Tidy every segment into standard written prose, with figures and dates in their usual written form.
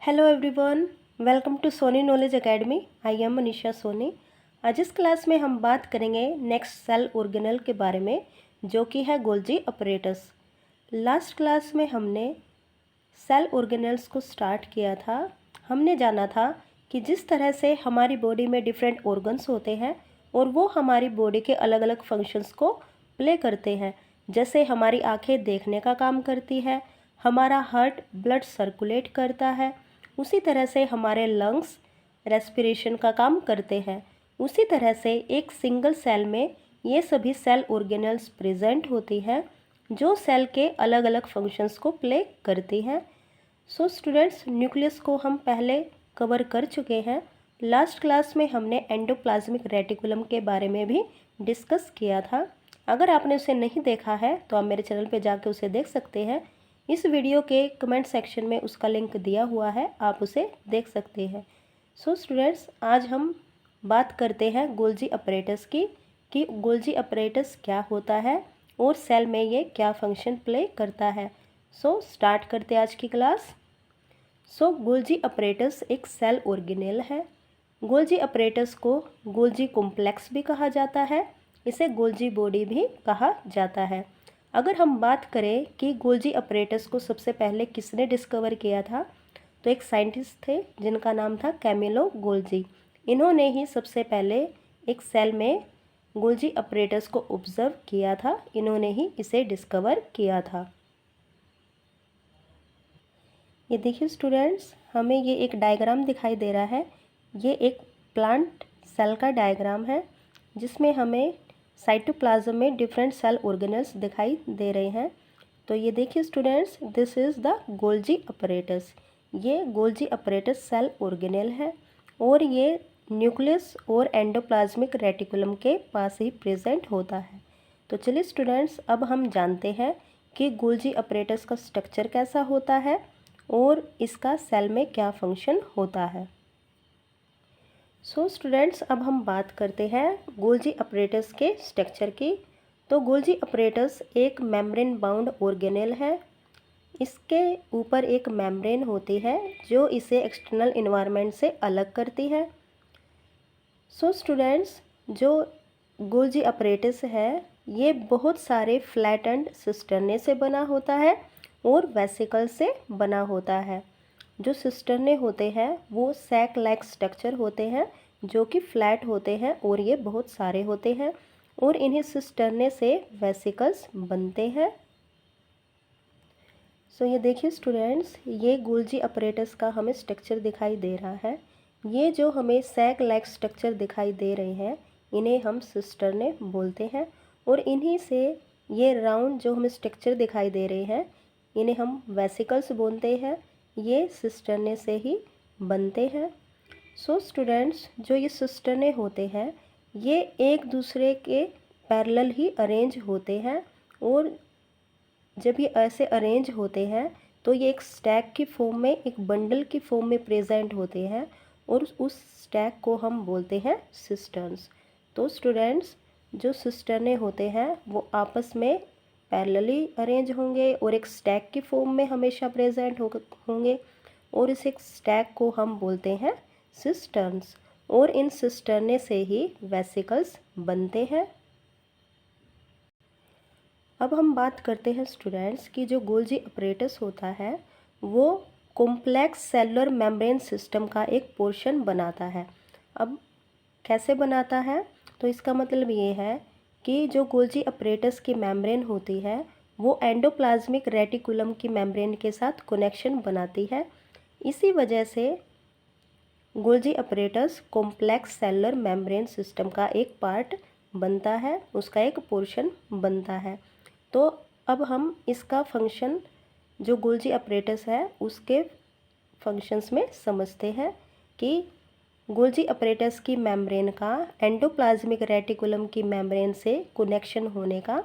Hello everyone, welcome to Soni knowledge academy. I am Manisha Soni. आज इस class में हम बात करेंगे नेक्स्ट सेल ऑर्गेनेल के बारे में, जो कि है गोल्जी अपरेटस। लास्ट क्लास में हमने सेल ऑर्गेनेल्स को स्टार्ट किया था। हमने जाना था कि जिस तरह से हमारी बॉडी में डिफरेंट ऑर्गन्स होते हैं और वो हमारी बॉडी के अलग अलग फंक्शंस को प्ले करते हैं। जैसे हमारी आंखें देखने का काम करती है, हमारा हार्ट ब्लड सर्कुलेट करता है, उसी तरह से हमारे लंग्स रेस्पिरेशन का काम करते हैं। उसी तरह से एक सिंगल सेल में ये सभी सेल ऑर्गेनल्स प्रेजेंट होती हैं, जो सेल के अलग अलग फंक्शंस को प्ले करती हैं। सो स्टूडेंट्स, न्यूक्लियस को हम पहले कवर कर चुके हैं। लास्ट क्लास में हमने एंडोप्लाज्मिक रेटिकुलम के बारे में भी डिस्कस किया था। अगर आपने उसे नहीं देखा है तो आप मेरे चैनल पे जाके उसे देख सकते हैं। इस वीडियो के कमेंट सेक्शन में उसका लिंक दिया हुआ है, आप उसे देख सकते हैं। सो स्टूडेंट्स, आज हम बात करते हैं गोल्जी अपरेटस की, कि गोल्जी अपरेटस क्या होता है और सेल में ये क्या फंक्शन प्ले करता है। सो स्टार्ट करते हैं आज की क्लास। सो गोल्जी अपरेटस एक सेल ऑर्गेनेल है। गोल्जी अपरेटस को गोल्जी कॉम्प्लेक्स भी कहा जाता है, इसे गोल्जी बॉडी भी कहा जाता है। अगर हम बात करें कि गोल्जी अपरेटस को सबसे पहले किसने डिस्कवर किया था, तो एक साइंटिस्ट थे जिनका नाम था कैमिलो गोल्जी। इन्होंने ही सबसे पहले एक सेल में गोल्जी अपरेटस को ऑब्जर्व किया था, इन्होंने ही इसे डिस्कवर किया था। ये देखिए स्टूडेंट्स, हमें ये एक डायग्राम दिखाई दे रहा है। ये एक प्लांट सेल का डायग्राम है, जिसमें हमें साइटोप्लाज्म में डिफरेंट सेल ऑर्गेनल्स दिखाई दे रहे हैं। तो ये देखिए students, this is the Golgi apparatus. ये गोल्जी अपरेटस सेल ऑर्गेनेल है और ये न्यूक्लियस और एंडोप्लाज्मिक रेटिकुलम के पास ही प्रेजेंट होता है। तो चलिए स्टूडेंट्स, अब हम जानते हैं कि गोल्जी अपरेटस का स्ट्रक्चर कैसा होता है और इसका सेल में क्या फंक्शन होता है। सो स्टूडेंट्स, अब हम बात करते हैं गोल्जी अपरेटस के स्ट्रक्चर की। तो गोल्जी अपरेटस एक मेम्ब्रेन बाउंड ऑर्गेनेल है। इसके ऊपर एक मेम्ब्रेन होती है जो इसे एक्सटर्नल इन्वायरमेंट से अलग करती है। सो स्टूडेंट्स, जो गोल्जी अपरेटस है ये बहुत सारे फ्लैटेंड सिस्टर्ने से बना होता है और वेसिकल से बना होता है। जो सिस्टर्ने होते हैं वो सैक लाइक स्ट्रक्चर होते हैं, जो कि फ्लैट होते हैं और ये बहुत सारे होते हैं और इन्हीं सिस्टर्ने से वेसिकल्स बनते हैं। सो ये देखिए स्टूडेंट्स, ये गोल्जी अपरेटस का हमें स्ट्रक्चर दिखाई दे रहा है। ये जो हमें सैक लाइक स्ट्रक्चर दिखाई दे रहे हैं, इन्हें हम सिस्टर्ने बोलते हैं और इन्हीं से ये राउंड जो हमें स्ट्रक्चर दिखाई दे रहे हैं, इन्हें हम वेसिकल्स बोलते हैं। ये सिस्टर्ने से ही बनते हैं। सो स्टूडेंट्स, जो ये सिस्टर्ने होते हैं ये एक दूसरे के पैरेलल ही अरेंज होते हैं और जब ये ऐसे अरेंज होते हैं तो ये एक स्टैक की फॉर्म में, एक बंडल की फॉर्म में प्रेजेंट होते हैं और उस स्टैक को हम बोलते हैं सिस्टर्न्स। तो स्टूडेंट्स, जो सिस्टर्ने होते हैं वो आपस में पैरेलली अरेंज होंगे और एक स्टैक की फॉर्म में हमेशा प्रेजेंट होंगे और इस एक स्टैक को हम बोलते हैं सिस्टर्न्स और इन सिस्टर्ने से ही वेसिकल्स बनते हैं। अब हम बात करते हैं स्टूडेंट्स कि जो गोल्जी अपरेटस होता है वो कॉम्प्लेक्स सेलुलर मेम्ब्रेन सिस्टम का एक पोर्शन बनाता है। अब कैसे बनाता है, तो इसका मतलब ये है कि जो गोल्जी अपरेटस की मेम्ब्रेन होती है वो एंडोप्लाज्मिक रेटिकुलम की मेम्ब्रेन के साथ कनेक्शन बनाती है। इसी वजह से Golgi apparatus complex cellular membrane system का एक पार्ट बनता है, उसका एक पोर्शन बनता है। तो अब हम इसका फंक्शन, जो गोल्जी अपरेटस है उसके फंक्शंस में समझते हैं कि गोल्जी अपरेटस की मेम्ब्रेन का एंडोप्लाज्मिक रेटिकुलम की मेम्ब्रेन से कनेक्शन होने का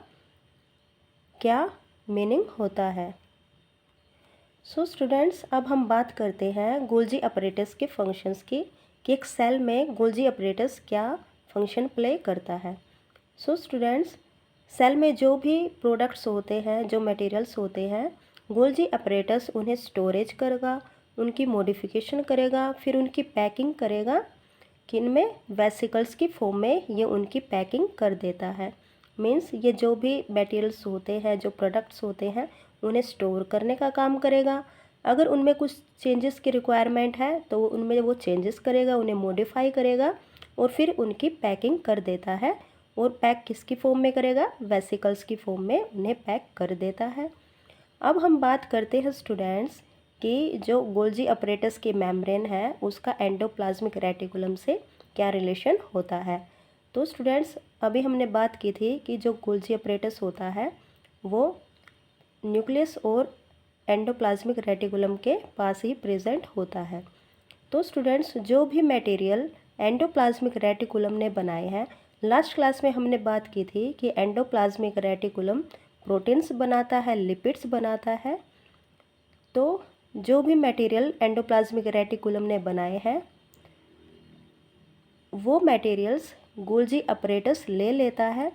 क्या मीनिंग होता है। सो स्टूडेंट्स, अब हम बात करते हैं गोल्जी अपरेटस के फंक्शंस की, कि एक सेल में गोल्जी अपरेटस क्या फंक्शन प्ले करता है। सो स्टूडेंट्स, सेल में जो भी प्रोडक्ट्स होते हैं, जो मटेरियल्स होते हैं, गोल्जी अपरेटस उन्हें स्टोरेज करेगा उनकी मॉडिफिकेशन करेगा, फिर उनकी पैकिंग करेगा। किन में? वेसिकल्स की फॉर्म में ये उनकी पैकिंग कर देता है। मीन्स ये जो भी मटेरियल्स होते हैं, जो प्रोडक्ट्स होते हैं, उन्हें स्टोर करने का काम करेगा। अगर उनमें कुछ चेंजेस की रिक्वायरमेंट है तो उनमें वो चेंजेस करेगा, उन्हें मॉडिफाई करेगा और फिर उनकी पैकिंग कर देता है। और पैक किसकी फॉर्म में करेगा? वेसिकल्स की फॉर्म में उन्हें पैक कर देता है। अब हम बात करते हैं स्टूडेंट्स कि जो गोल्जी अपरेटस की मेम्ब्रेन है उसका एंडोप्लाज्मिक रेटिकुलम से क्या रिलेशन होता है। तो स्टूडेंट्स अभी हमने बात की थी कि जो गोल्जी अपरेटस होता है वो न्यूक्लियस और एंडोप्लाज्मिक रेटिकुलम के पास ही प्रेजेंट होता है। तो स्टूडेंट्स जो भी मटेरियल एंडोप्लाज्मिक रेटिकुलम ने बनाए हैं, लास्ट क्लास में हमने बात की थी कि एंडोप्लाज्मिक रेटिकुलम प्रोटीन्स बनाता है, लिपिड्स बनाता है। तो जो भी मटेरियल एंडोप्लाज्मिक रेटिकुलम ने बनाए हैं वो मटेरियल्स गोल्जी अपरेटस ले लेता है।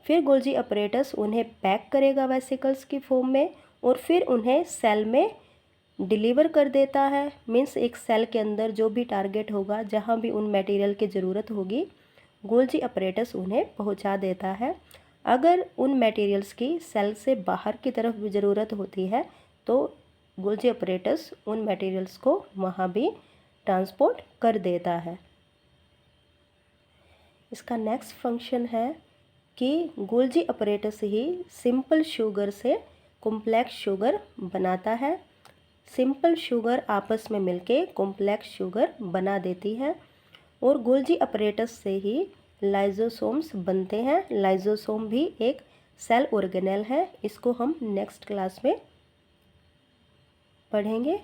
फिर गोल्जी अपरेटस उन्हें पैक करेगा वेसिकल्स की फॉर्म में और फिर उन्हें सेल में डिलीवर कर देता है। मीन्स एक सेल के अंदर जो भी टारगेट होगा, जहाँ भी उन मटेरियल की ज़रूरत होगी, गोल्जी अपरेटस उन्हें पहुंचा देता है। अगर उन मटेरियल्स की सेल से बाहर की तरफ भी ज़रूरत होती है तो गोल्जी अपरेटस उन मटेरियल्स को वहाँ भी ट्रांसपोर्ट कर देता है। इसका नेक्स्ट फंक्शन है कि गोल्जी अपरेटस ही सिंपल शुगर से कॉम्प्लेक्स शुगर बनाता है। सिंपल शुगर आपस में मिलके कॉम्प्लेक्स शुगर बना देती है और गोल्जी अपरेटस से ही लाइजोसोम्स बनते हैं। लाइजोसोम भी एक सेल ऑर्गेनेल है, इसको हम नेक्स्ट क्लास में पढ़ेंगे।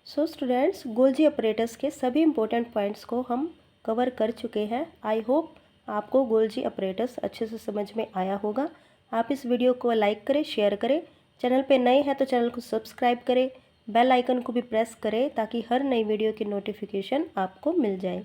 सो स्टूडेंट्स गोल्जी अपरेटस के सभी इंपॉर्टेंट पॉइंट्स को हम कवर कर चुके हैं। आई होप आपको गोल्जी अपरेटस अच्छे से समझ में आया होगा। आप इस वीडियो को लाइक करें, शेयर करें। चैनल पे नए हैं तो चैनल को सब्सक्राइब करें, बेल आइकन को भी प्रेस करें ताकि हर नई वीडियो की नोटिफिकेशन आपको मिल जाए।